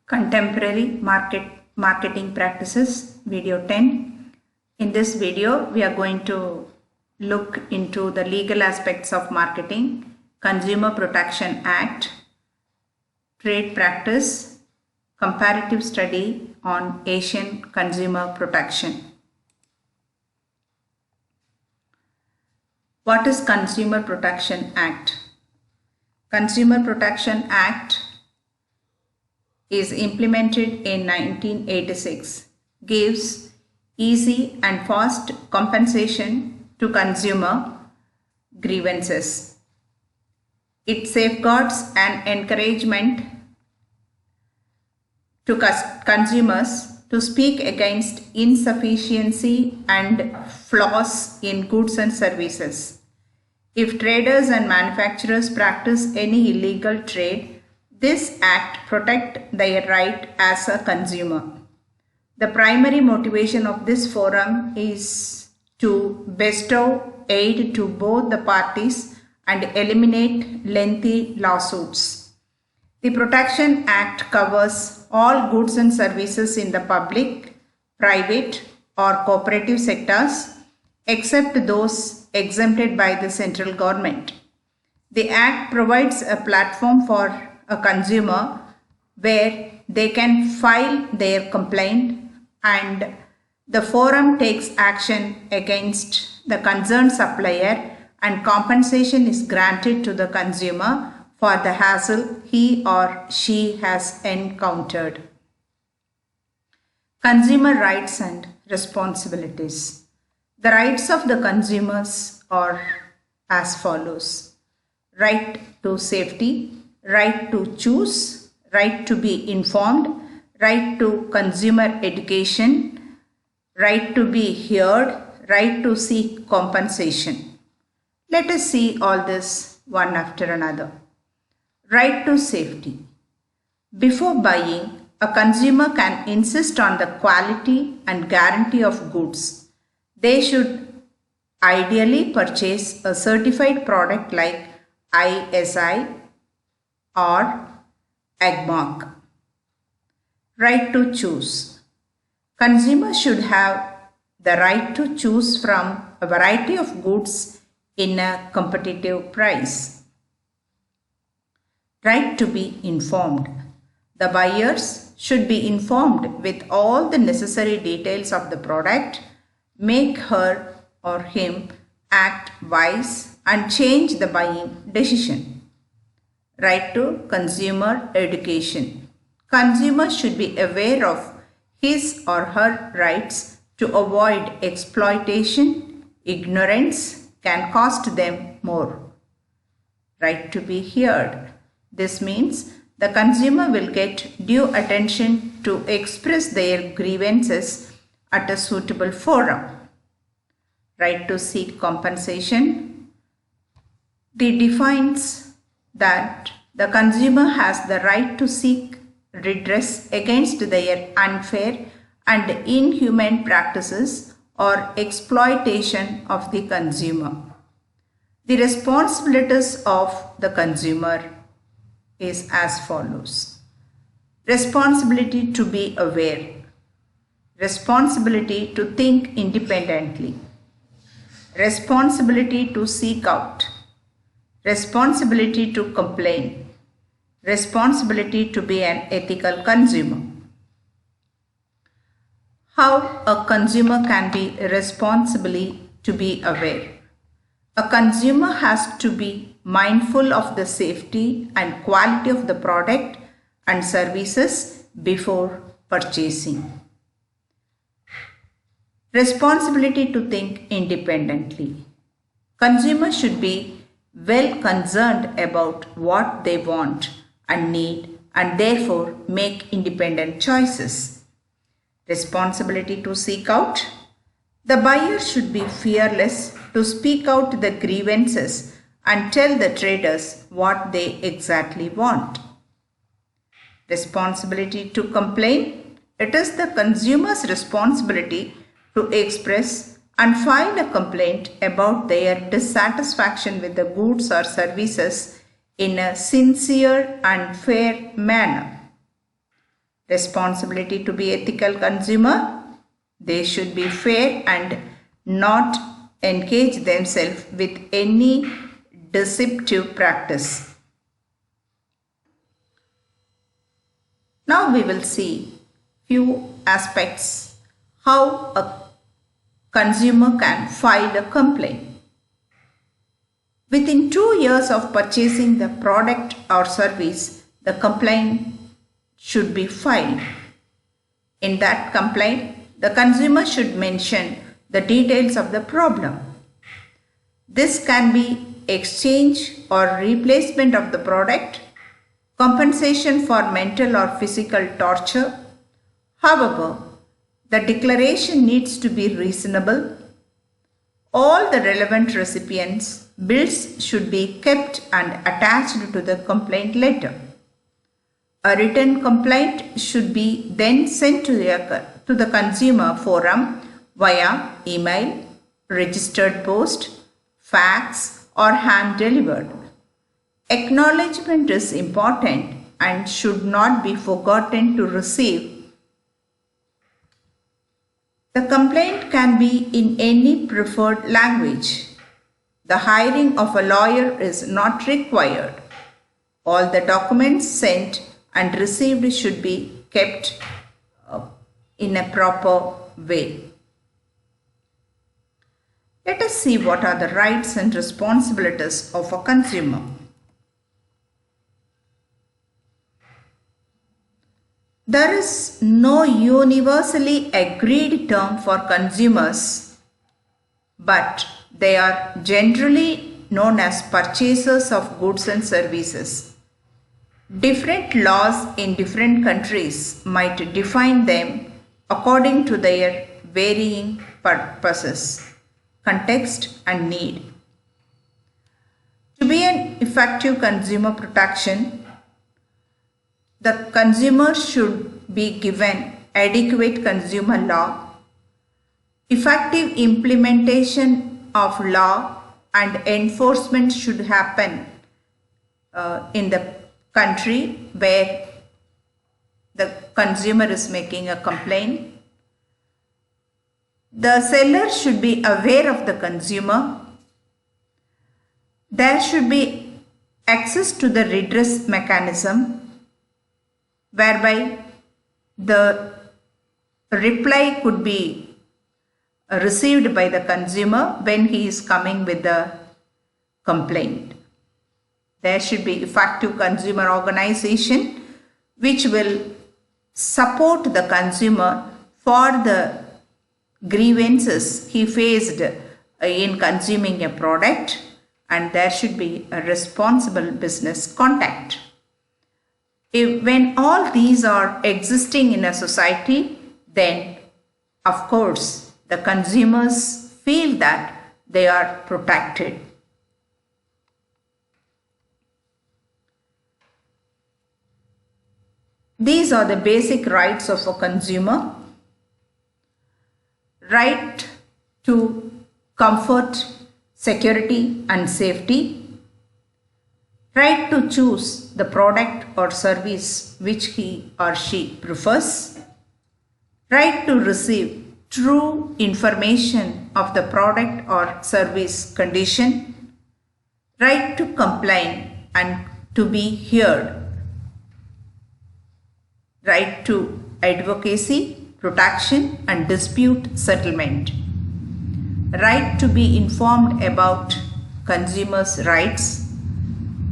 Contemporary marketing practices, video 10. In this video, we are going to look into the legal aspects of marketing, Consumer Protection Act, trade practice, comparative study on Asian consumer protection. What is Consumer Protection Act? Consumer Protection Act is implemented in 1986, gives easy and fast compensation to consumer grievances. It safeguards and encouragement to consumers to speak against insufficiency and flaws in goods and services. If traders and manufacturers practice any illegal trade, this act protects their right as a consumer. The primary motivation of this forum is to bestow aid to both the parties and eliminate lengthy lawsuits. The Protection Act covers all goods and services in the public, private or cooperative sectors except those exempted by the central government. The Act provides a platform for a consumer where they can file their complaint and the forum takes action against the concerned supplier and compensation is granted to the consumer for the hassle he or she has encountered. Consumer rights and responsibilities. The rights of the consumers are as follows: right to safety, right to choose, right to be informed, right to consumer education, right to be heard, right to seek compensation. Let us see all this one after another. Right to safety. Before buying, a consumer can insist on the quality and guarantee of goods. They should ideally purchase a certified product like ISI or AGMARK. Right to choose. Consumers should have the right to choose from a variety of goods in a competitive price. Right to be informed. The buyers should be informed with all the necessary details of the product, make her or him act wise and change the buying decision. Right to consumer education. Consumers should be aware of his or her rights to avoid exploitation. Ignorance can cost them more. Right to be heard. This means the consumer will get due attention to express their grievances at a suitable forum. Right to seek compensation. It defines that the consumer has the right to seek redress against their unfair and inhumane practices or exploitation of the consumer. The responsibilities of the consumer is as follows: responsibility to be aware, responsibility to think independently, responsibility to seek out, responsibility to complain, responsibility to be an ethical consumer. How a consumer can be responsibly to be aware. A consumer has to be mindful of the safety and quality of the product and services before purchasing. Responsibility to think independently. Consumers should be well concerned about what they want and need and therefore make independent choices. Responsibility to seek out. The buyer should be fearless to speak out the grievances and tell the traders what they exactly want. Responsibility to complain. It is the consumer's responsibility to express and file a complaint about their dissatisfaction with the goods or services in a sincere and fair manner. responsibility to be ethical consumer. They should be fair and not engage themselves with any deceptive practice. Now we will see few aspects how a consumer can file a complaint. Within 2 years of purchasing the product or service, the complaint should be filed. In that complaint, the consumer should mention the details of the problem. This can be exchange or replacement of the product, compensation for mental or physical torture. However, the declaration needs to be reasonable. All the relevant recipients' bills should be kept and attached to the complaint letter. A written complaint should be then sent to the consumer forum via email, registered post, fax or hand delivered. Acknowledgement is important and should not be forgotten to receive. The complaint can be in any preferred language. The hiring of a lawyer is not required. All the documents sent and received should be kept in a proper way. Let us see what are the rights and responsibilities of a consumer. There is no universally agreed term for consumers, but they are generally known as purchasers of goods and services. Different laws in different countries might define them according to their varying purposes, context and need. To be an effective consumer protection, the consumer should be given adequate consumer law, effective implementation of law and enforcement should happen in the country where the consumer is making a complaint. The seller should be aware of the consumer. There should be access to the redress mechanism whereby the reply could be received by the consumer when he is coming with the complaint. There should be effective consumer organization which will support the consumer for the grievances he faced in consuming a product, and there should be a responsible business contact. When all these are existing in a society, then of course the consumers feel that they are protected. These are the basic rights of a consumer. Right to comfort, security and safety. Right to choose the product or service which he or she prefers. Right to receive true information of the product or service condition. Right to complain and to be heard. Right to advocacy, protection and dispute settlement. Right to be informed about consumers' rights.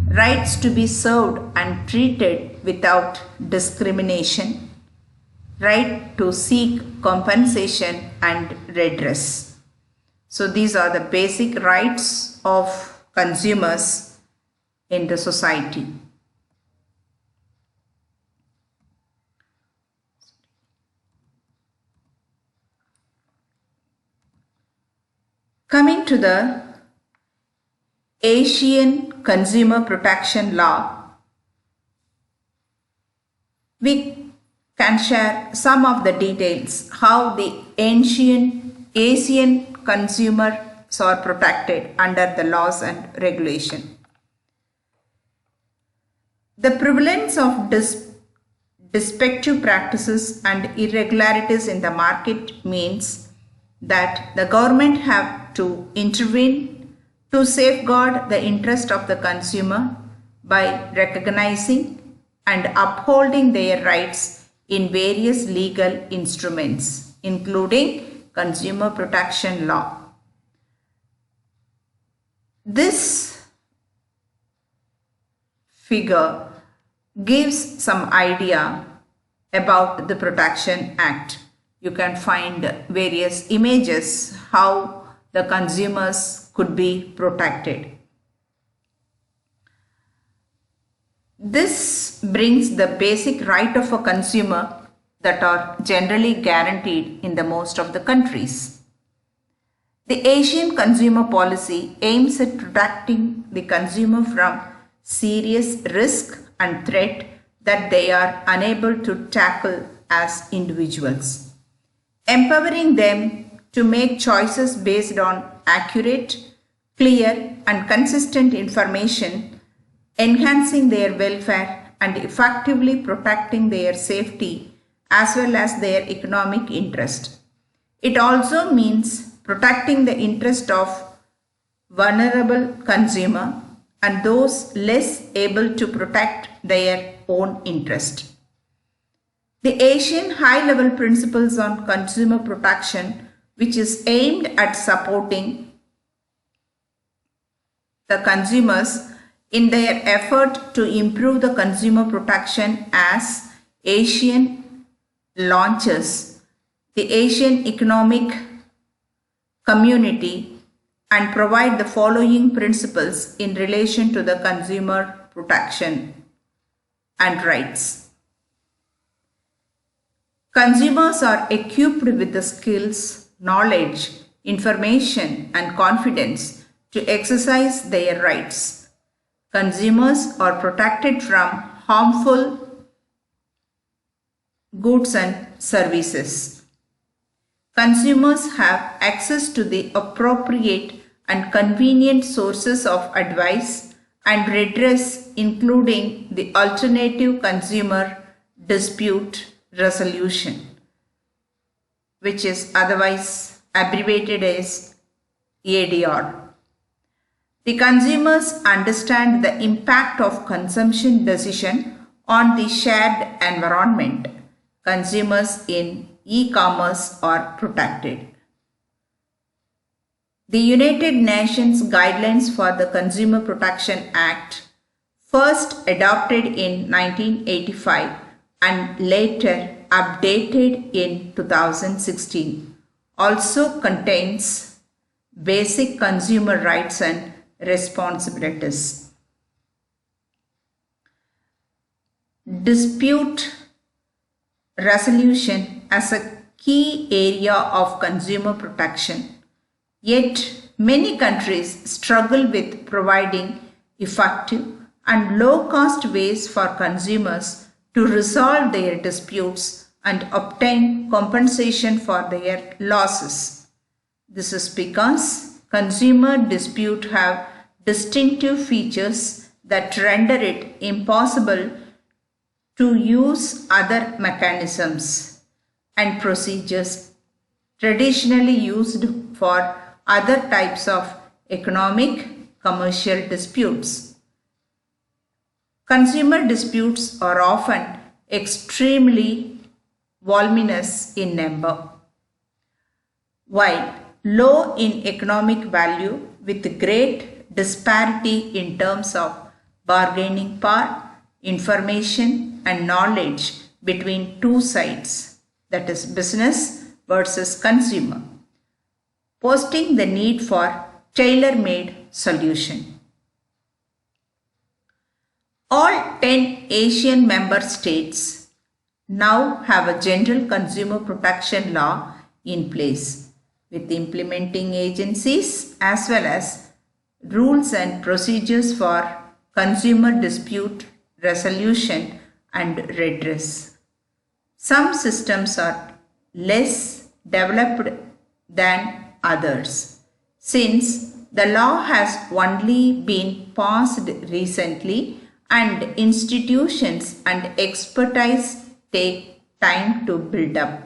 Rights to be served and treated without discrimination. Right to seek compensation and redress. So these are the basic rights of consumers in the society. Coming to the Asian Consumer Protection Law, we can share some of the details how the ancient Asian consumers are protected under the laws and regulation. The prevalence of deceptive practices and irregularities in the market means that the government have to intervene to safeguard the interest of the consumer by recognizing and upholding their rights in various legal instruments, including consumer protection law. This figure gives some idea about the Protection Act. You can find various images how the consumers could be protected. This brings the basic right of a consumer that are generally guaranteed in the most of the countries. The Asian consumer policy aims at protecting the consumer from serious risk and threat that they are unable to tackle as individuals, empowering them to make choices based on accurate, clear and consistent information, enhancing their welfare and effectively protecting their safety as well as their economic interest. It also means protecting the interest of vulnerable consumer and those less able to protect their own interest. The Asian High-Level Principles on Consumer Protection, which is aimed at supporting the consumers in their effort to improve the consumer protection as ASEAN launches the Asian Economic Community and provide the following principles in relation to the consumer protection and rights. Consumers are equipped with the skills, knowledge, information and confidence to exercise their rights. Consumers are protected from harmful goods and services. Consumers have access to the appropriate and convenient sources of advice and redress, including the Alternative Consumer Dispute Resolution, which is otherwise abbreviated as ADR. The consumers understand the impact of consumption decision on the shared environment. Consumers in e-commerce are protected. The United Nations Guidelines for the Consumer Protection Act, first adopted in 1985 and later updated in 2016, also contains basic consumer rights and responsibilities. Dispute resolution as a key area of consumer protection. Yet, many countries struggle with providing effective and low-cost ways for consumers to resolve their disputes and obtain compensation for their losses. This is because consumer disputes have distinctive features that render it impossible to use other mechanisms and procedures traditionally used for other types of economic commercial disputes. Consumer disputes are often extremely voluminous in number, while low in economic value with great disparity in terms of bargaining power, information and knowledge between two sides, that is business versus consumer, posing the need for tailor-made solution. All 10 Asian member states now have a general consumer protection law in place, with implementing agencies as well as rules and procedures for consumer dispute resolution and redress. Some systems are less developed than others, since the law has only been passed recently and institutions and expertise take time to build up.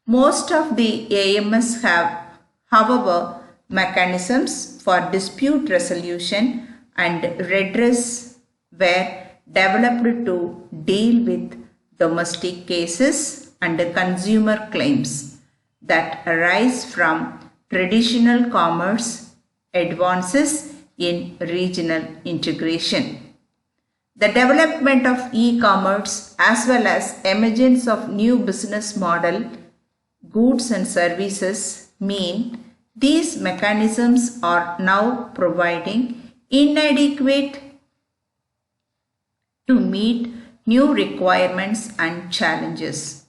Most of the AMS have, however, mechanisms for dispute resolution and redress were developed to deal with domestic cases and consumer claims that arise from traditional commerce advances in regional integration. The development of e-commerce as well as emergence of new business model, goods and services mean these mechanisms are now providing inadequate to meet new requirements and challenges.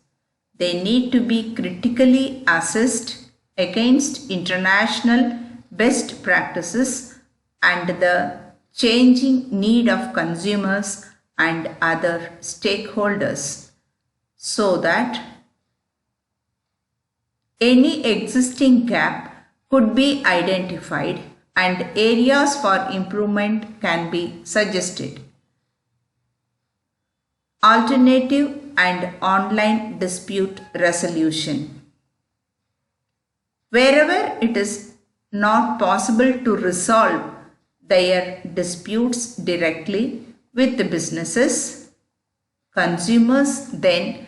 They need to be critically assessed against international best practices and the changing need of consumers and other stakeholders, so that any existing gap could be identified and areas for improvement can be suggested. Alternative and online dispute resolution. Wherever it is not possible to resolve their disputes directly with the businesses, consumers then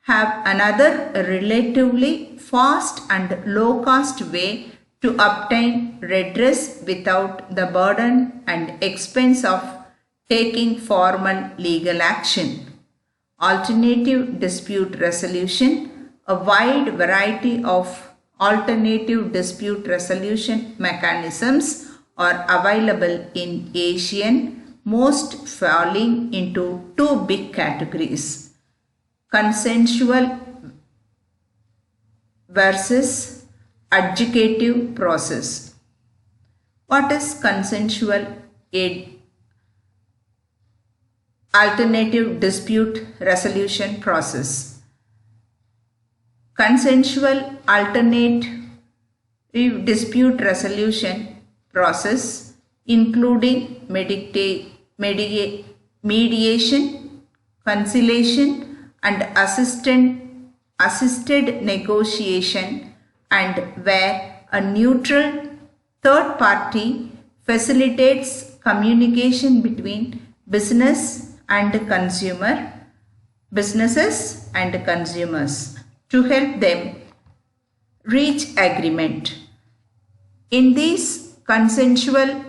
have another relatively fast and low-cost way to obtain redress without the burden and expense of taking formal legal action. Alternative dispute resolution. A wide variety of alternative dispute resolution mechanisms are available in ASEAN, most falling into two big categories: consensual versus adjudicative process. What is consensual alternative dispute resolution process? Consensual alternative dispute resolution process, including mediation, conciliation and assisted negotiation, and where a neutral third party facilitates communication between businesses and consumers to help them reach agreement. In these consensual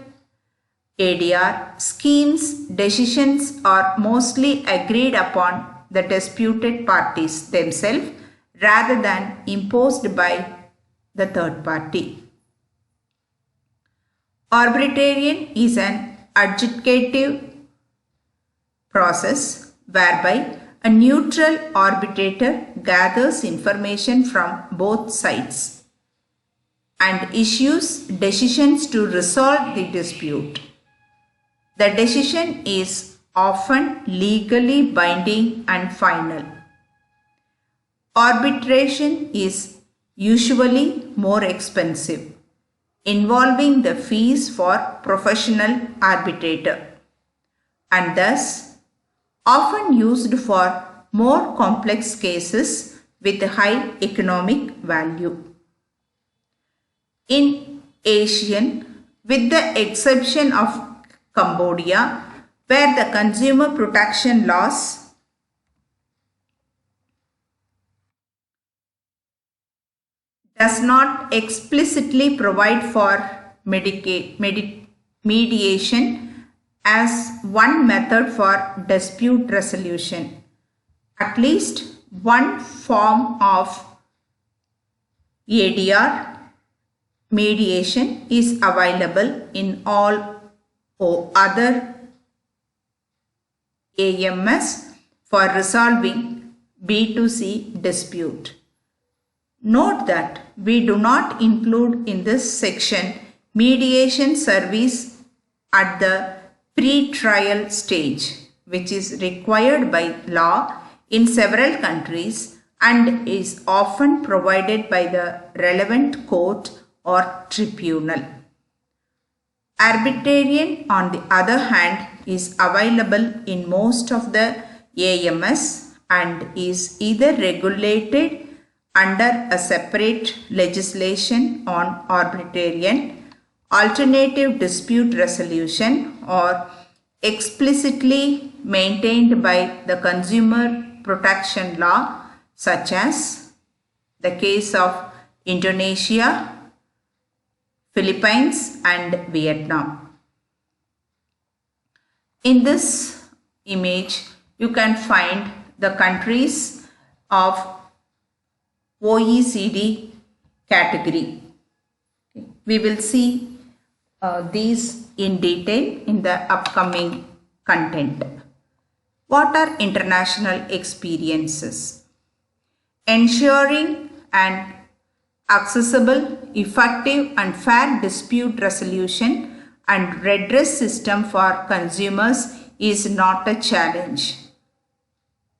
ADR schemes, decisions are mostly agreed upon the disputed parties themselves rather than imposed by the third party. Arbitration is an adjudicative process whereby a neutral arbitrator gathers information from both sides and issues decisions to resolve the dispute. The decision is often legally binding and final. Arbitration is usually more expensive, involving the fees for professional arbitrator, and thus often used for more complex cases with high economic value. In ASEAN, with the exception of Cambodia, where the consumer protection laws does not explicitly provide for mediation as one method for dispute resolution, at least one form of ADR mediation is available in all other AMS for resolving B2C dispute. Note that we do not include in this section mediation service at the pre-trial stage, which is required by law in several countries and is often provided by the relevant court or tribunal. Arbitration, on the other hand, is available in most of the AMS and is either regulated under a separate legislation on arbitration, alternative dispute resolution, or explicitly maintained by the consumer protection law, such as the case of Indonesia, Philippines, and Vietnam. In this image, you can find the countries of OECD category. We will see these in detail in the upcoming content. What are international experiences? Ensuring an accessible, effective and fair dispute resolution and redress system for consumers is not a challenge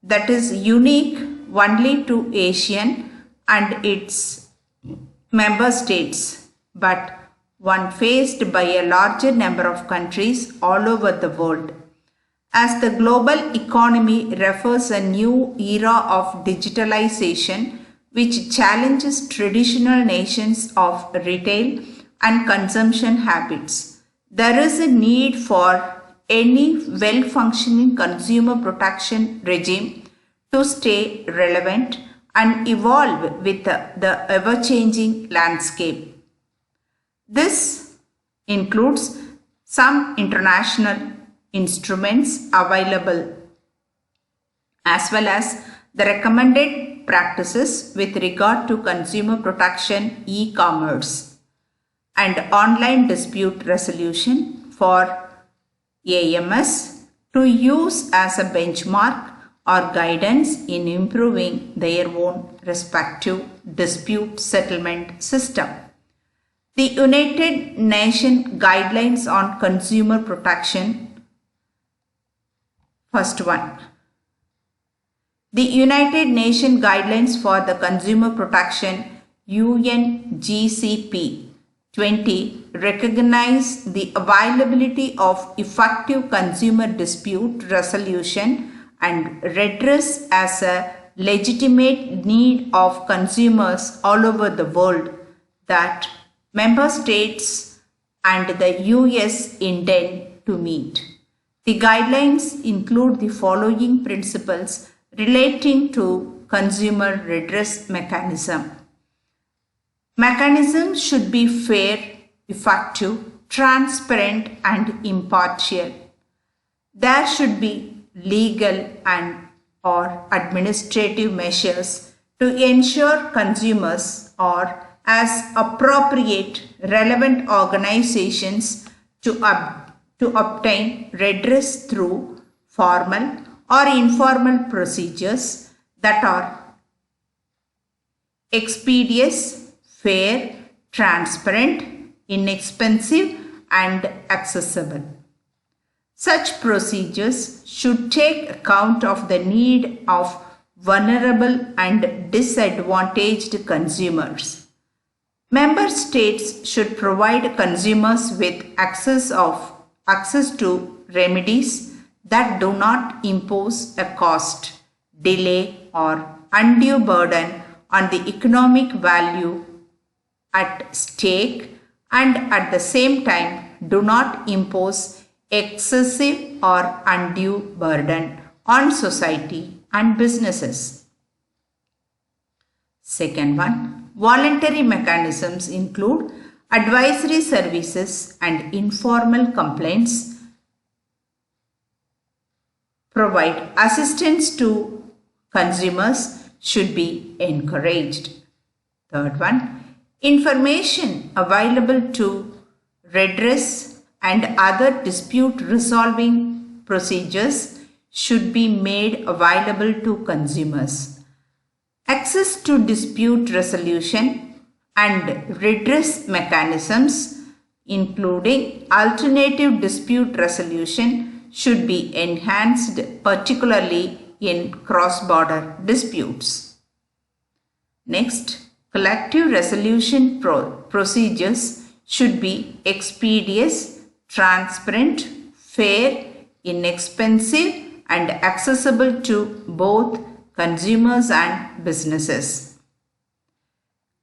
that is unique only to ASEAN and its member states, but one faced by a larger number of countries all over the world. As the global economy refers a new era of digitalization which challenges traditional nations of retail and consumption habits, there is a need for any well-functioning consumer protection regime to stay relevant and evolve with the ever-changing landscape. This includes some international instruments available as well as the recommended practices with regard to consumer protection, e-commerce, and online dispute resolution for AMS to use as a benchmark or guidance in improving their own respective dispute settlement system. The United Nations Guidelines on Consumer Protection. First one. The United Nations Guidelines for the Consumer Protection UNGCP 20 recognize the availability of effective consumer dispute resolution and redress as a legitimate need of consumers all over the world that member states and the US intend to meet. The guidelines include the following principles relating to consumer redress mechanism. Mechanisms should be fair, effective, transparent and impartial. There should be legal and or administrative measures to ensure consumers or as appropriate relevant organizations to obtain redress through formal or informal procedures that are expeditious, fair, transparent, inexpensive and accessible. Such procedures should take account of the need of vulnerable and disadvantaged consumers. Member states should provide consumers with access to remedies that do not impose a cost, delay or undue burden on the economic value at stake and at the same time do not impose excessive or undue burden on society and businesses. Second one, voluntary mechanisms include advisory services and informal complaints provide assistance to consumers should be encouraged. Third one, information available to redress and other dispute resolving procedures should be made available to consumers. Access to dispute resolution and redress mechanisms, including alternative dispute resolution, should be enhanced, particularly in cross-border disputes. Next, collective resolution procedures should be expeditious, transparent, fair, inexpensive, and accessible to both consumers and businesses.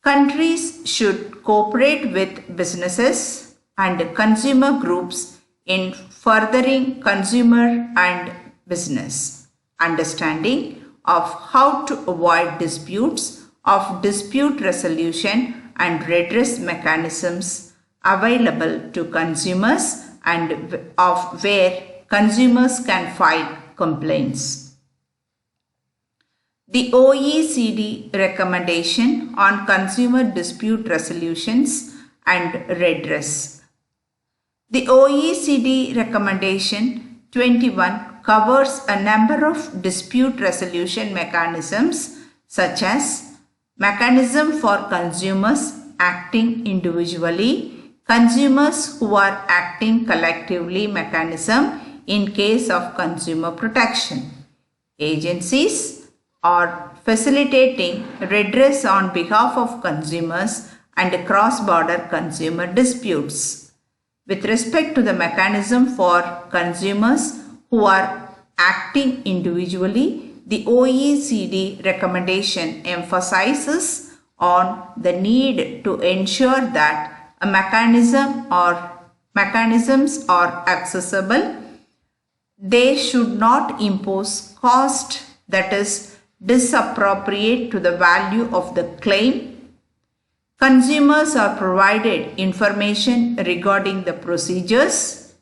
Countries should cooperate with businesses and consumer groups in furthering consumer and business understanding of how to avoid disputes, of dispute resolution and redress mechanisms available to consumers, and of where consumers can file complaints. The OECD recommendation on consumer dispute resolutions and redress. The OECD recommendation 21 covers a number of dispute resolution mechanisms such as mechanism for consumers acting individually, consumers who are acting collectively mechanism in case of consumer protection, agencies or facilitating redress on behalf of consumers and cross-border consumer disputes. With respect to the mechanism for consumers who are acting individually, the OECD recommendation emphasizes on the need to ensure that a mechanism or mechanisms are accessible. They should not impose cost that is disappropriate to the value of the claim. Consumers are provided information regarding the procedures.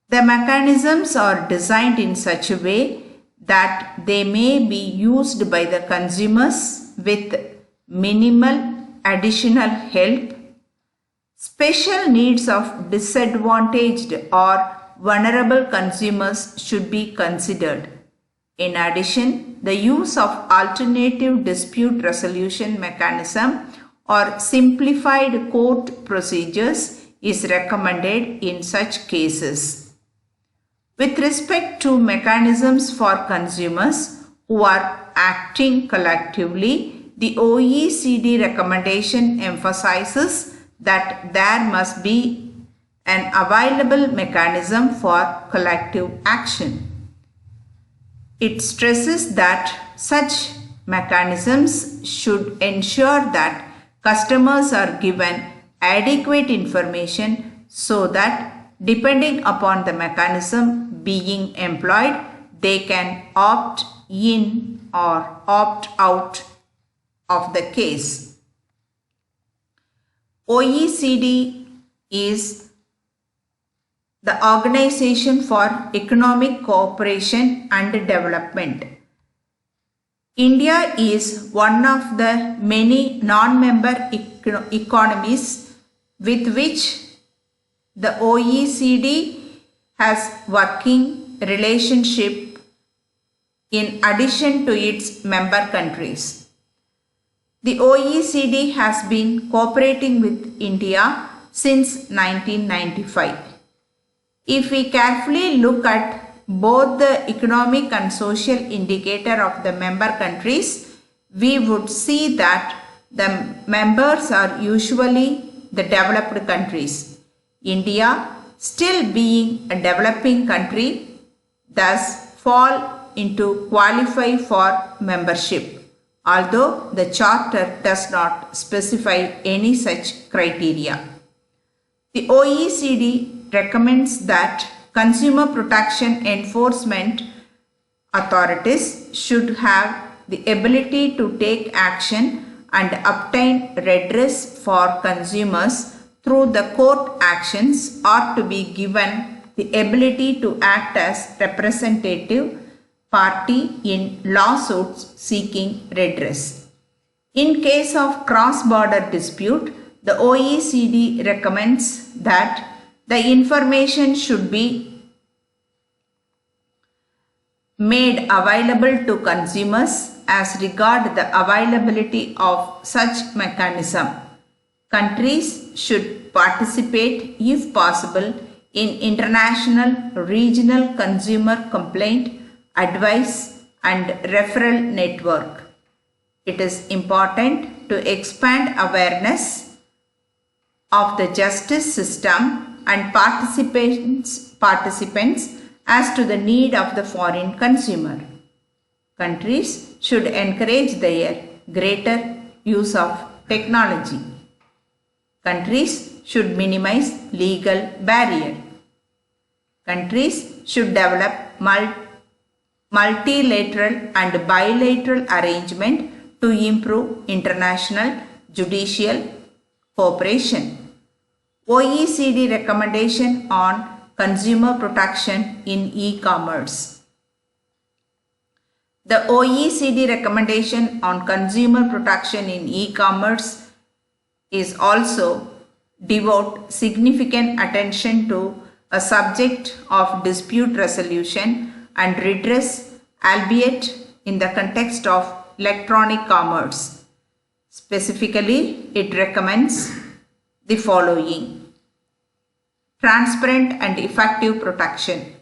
The mechanisms are designed in such a way that they may be used by the consumers with minimal additional help. Special needs of disadvantaged or vulnerable consumers should be considered. In addition, the use of alternative dispute resolution mechanism or simplified court procedures is recommended in such cases. With respect to mechanisms for consumers who are acting collectively, the OECD recommendation emphasizes that there must be an available mechanism for collective action. It stresses that such mechanisms should ensure that customers are given adequate information so that depending upon the mechanism being employed, they can opt in or opt out of the case. OECD is the Organization for Economic Cooperation and Development. India is one of the many non-member economies with which the OECD has working relationship in addition to its member countries. The OECD has been cooperating with India since 1995. If we carefully look at both the economic and social indicator of the member countries, we would see that the members are usually the developed countries. India, still being a developing country, thus fall into qualify for membership, although the Charter does not specify any such criteria. The OECD recommends that consumer protection enforcement authorities should have the ability to take action and obtain redress for consumers through the court actions, or to be given the ability to act as representative party in lawsuits seeking redress. In case of cross-border dispute, the OECD recommends that the information should be made available to consumers as regard the availability of such mechanism. Countries should participate, if possible, in international regional consumer complaint, advice and referral network. It is important to expand awareness of the justice system and participants as to the need of the foreign consumer. Countries should encourage their greater use of technology. Countries should minimize legal barrier. Countries should develop multilateral and bilateral arrangement to improve international judicial cooperation. OECD recommendation on consumer protection in e-commerce. The OECD recommendation on consumer protection in e-commerce is also devote significant attention to a subject of dispute resolution and redress, albeit in the context of electronic commerce. Specifically, it recommends the following: transparent and effective protection.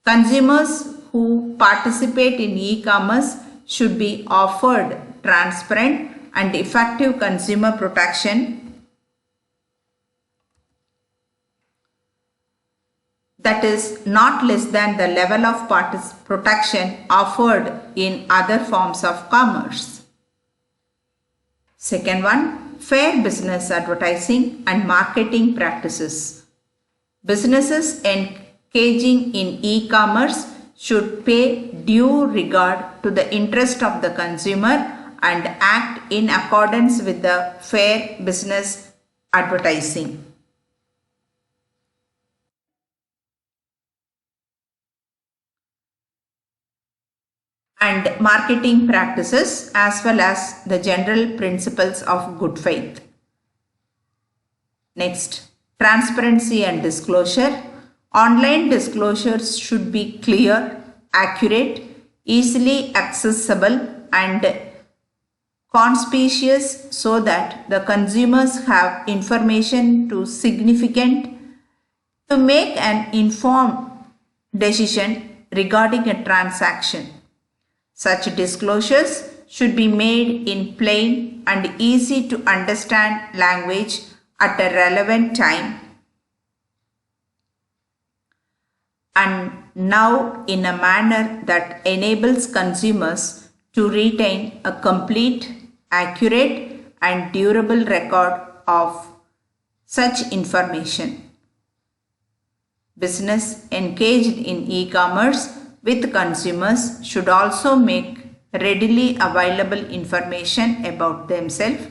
Consumers who participate in e-commerce should be offered transparent and effective consumer protection that is not less than the level of protection offered in other forms of commerce. Second one, fair business advertising and marketing practices. Businesses engaging in e-commerce should pay due regard to the interest of the consumer and act in accordance with the fair business advertising. And marketing practices, as well as the general principles of good faith. Next, transparency and disclosure. Online disclosures should be clear, accurate, easily accessible and conspicuous so that the consumers have information to make an informed decision regarding a transaction. Such disclosures should be made in plain and easy to understand language at a relevant time, and now in a manner that enables consumers to retain a complete, accurate and durable record of such information. Business engaged in e-commerce with consumers should also make readily available information about themselves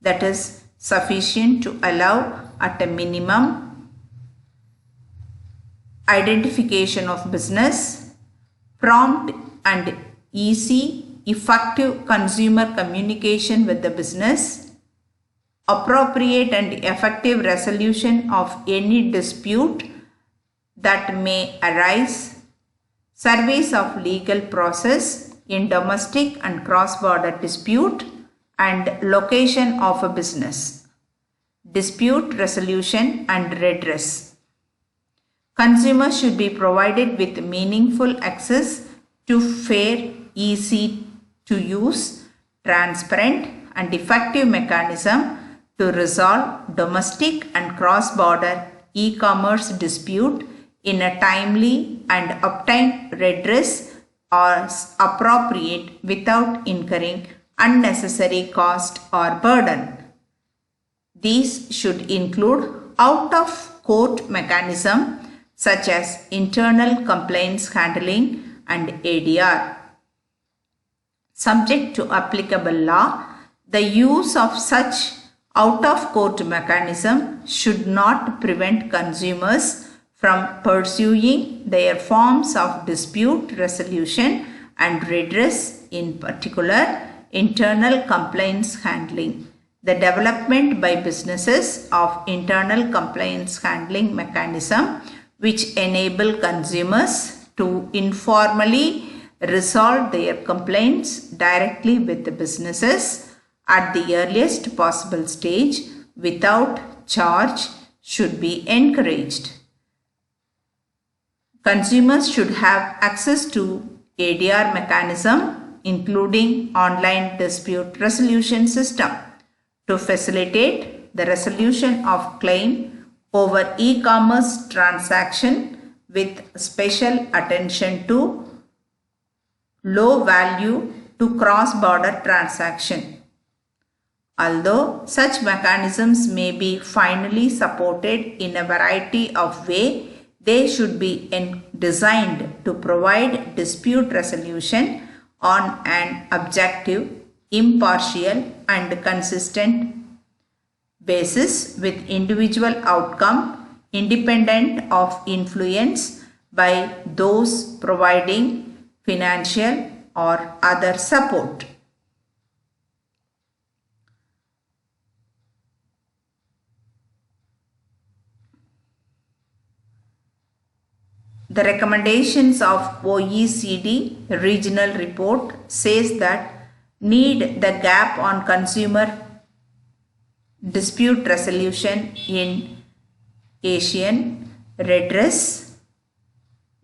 that is sufficient to allow at a minimum identification of business, prompt and easy, effective consumer communication with the business, appropriate and effective resolution of any dispute that may arise, service of legal process in domestic and cross-border dispute, and location of a business, dispute resolution and redress. Consumers should be provided with meaningful access to fair, easy to use, transparent and effective mechanism to resolve domestic and cross-border e-commerce dispute in a timely and obtain redress as appropriate without incurring unnecessary cost or burden. These should include out-of-court mechanism such as internal complaints handling and ADR. Subject to applicable law, the use of such out-of-court mechanism should not prevent consumers from pursuing their forms of dispute resolution and redress, in particular internal complaints handling. The development by businesses of internal complaints handling mechanism which enable consumers to informally resolve their complaints directly with the businesses at the earliest possible stage without charge should be encouraged. Consumers should have access to ADR mechanism, including online dispute resolution system, to facilitate the resolution of claim over e-commerce transaction with special attention to low value to cross-border transaction. Although such mechanisms may be finally supported in a variety of ways, they should be designed to provide dispute resolution on an objective, impartial and consistent basis with individual outcome independent of influence by those providing financial or other support. The recommendations of OECD regional report says that need the gap on consumer dispute resolution in Asian redress.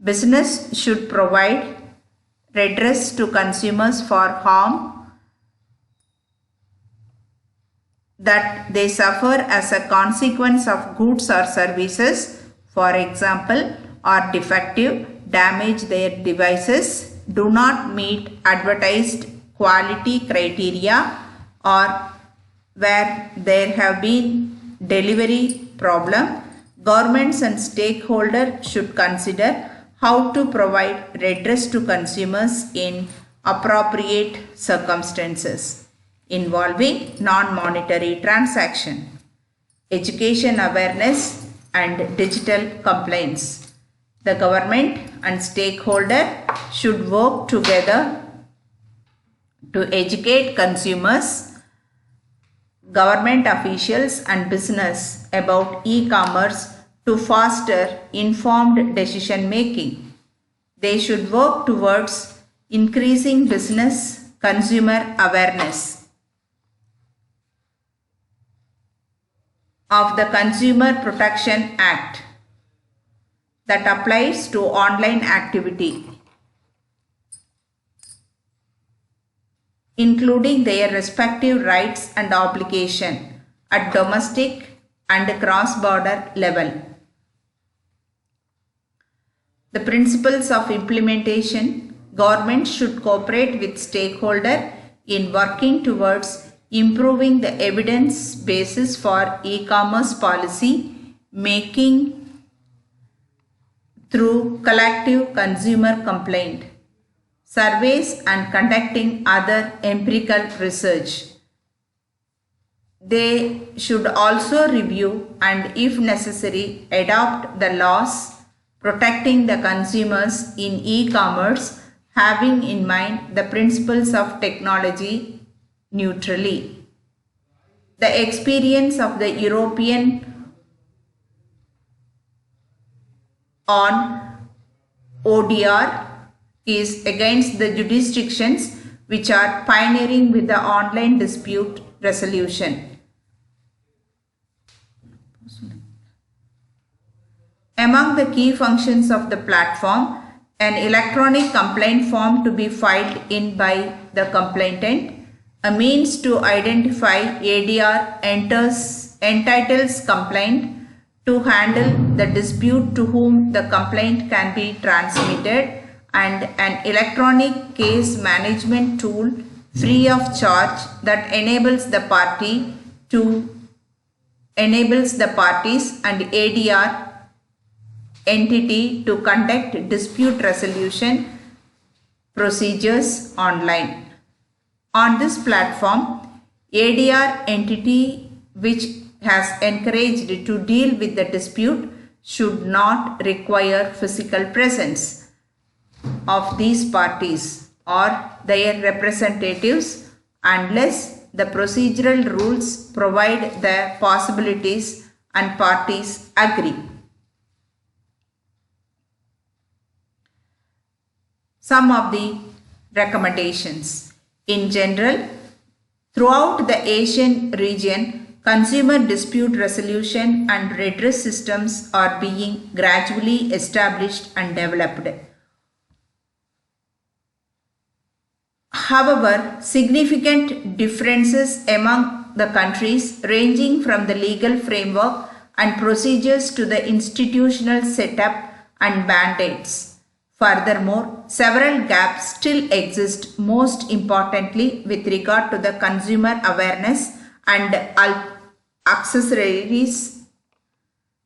Business should provide redress to consumers for harm that they suffer as a consequence of goods or services, for example, are defective, damage their devices, do not meet advertised quality criteria, or where there have been delivery problem. Governments and stakeholders should consider how to provide redress to consumers in appropriate circumstances involving non-monetary transaction, education awareness and digital compliance. The government and stakeholders should work together to educate consumers, government officials and business about e-commerce to foster informed decision making. They should work towards increasing business consumer awareness of the Consumer Protection Act that applies to online activity, including their respective rights and obligations at domestic and cross-border level. The principles of implementation: government should cooperate with stakeholders in working towards improving the evidence basis for e-commerce policy making through collective consumer complaint, surveys and conducting other empirical research. They should also review and, if necessary, adopt the laws protecting the consumers in e-commerce, having in mind the principles of technology neutrality. The experience of the European on ODR is against the jurisdictions which are pioneering with the online dispute resolution. Among the key functions of the platform, an electronic complaint form to be filed in by the complainant, a means to identify ADR entitles complaint to handle the dispute to whom the complaint can be transmitted, and an electronic case management tool free of charge that enables the parties and ADR entity to conduct dispute resolution procedures online. On this platform, ADR entity which has encouraged to deal with the dispute should not require physical presence of these parties or their representatives unless the procedural rules provide the possibilities and parties agree. Some of the recommendations. In general, throughout the Asian region, consumer dispute resolution and redress systems are being gradually established and developed. However, significant differences among the countries, ranging from the legal framework and procedures to the institutional setup and mandates, Furthermore, several gaps still exist, most importantly with regard to the consumer awareness and accessories,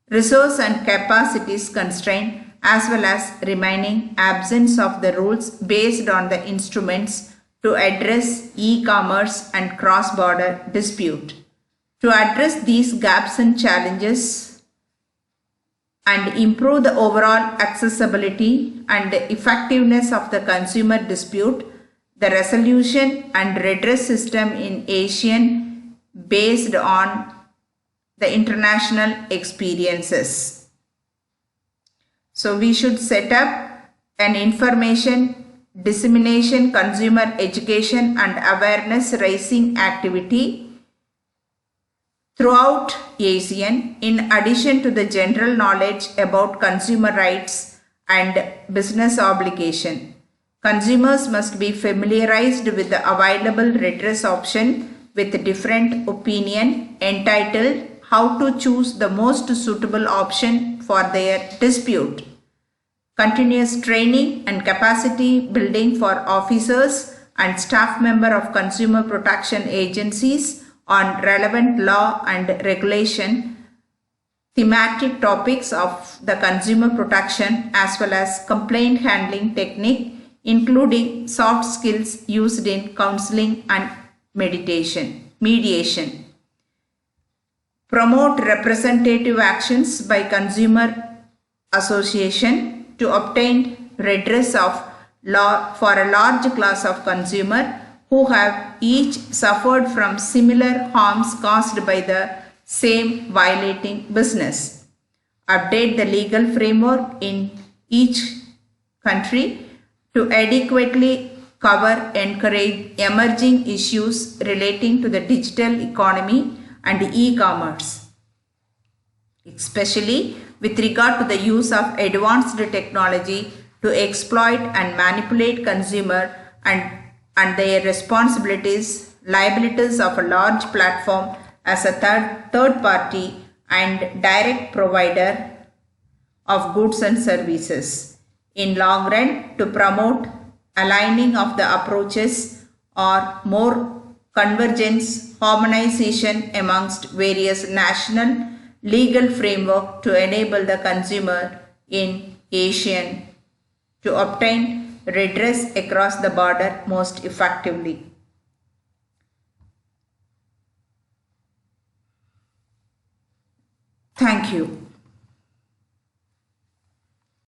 resource and capacities constraint, as well as remaining absence of the rules based on the instruments to address e-commerce and cross-border dispute. To address these gaps and challenges and improve the overall accessibility and effectiveness of the consumer dispute, the resolution and redress system in ASEAN based on the international experiences. So we should set up an information dissemination, consumer education and awareness raising activity throughout ASEAN, in addition to the general knowledge about consumer rights and business obligation. Consumers must be familiarized with the available redress option with different opinion entitled How to Choose the Most Suitable Option for Their Dispute. Continuous training and capacity building for officers and staff member of consumer protection agencies on relevant law and regulation, thematic topics of the consumer protection as well as complaint handling technique, including soft skills used in counseling and mediation. Promote representative actions by consumer association to obtain redress of law for a large class of consumer who have each suffered from similar harms caused by the same violating business. Update the legal framework in each country to adequately cover encourage emerging issues relating to the digital economy and e-commerce, especially with regard to the use of advanced technology to exploit and manipulate consumer and their responsibilities, liabilities of a large platform as a third party and direct provider of goods and services. In long run, to promote aligning of the approaches or more convergence, harmonization amongst various national legal framework to enable the consumer in ASEAN to obtain redress across the border most effectively. Thank you.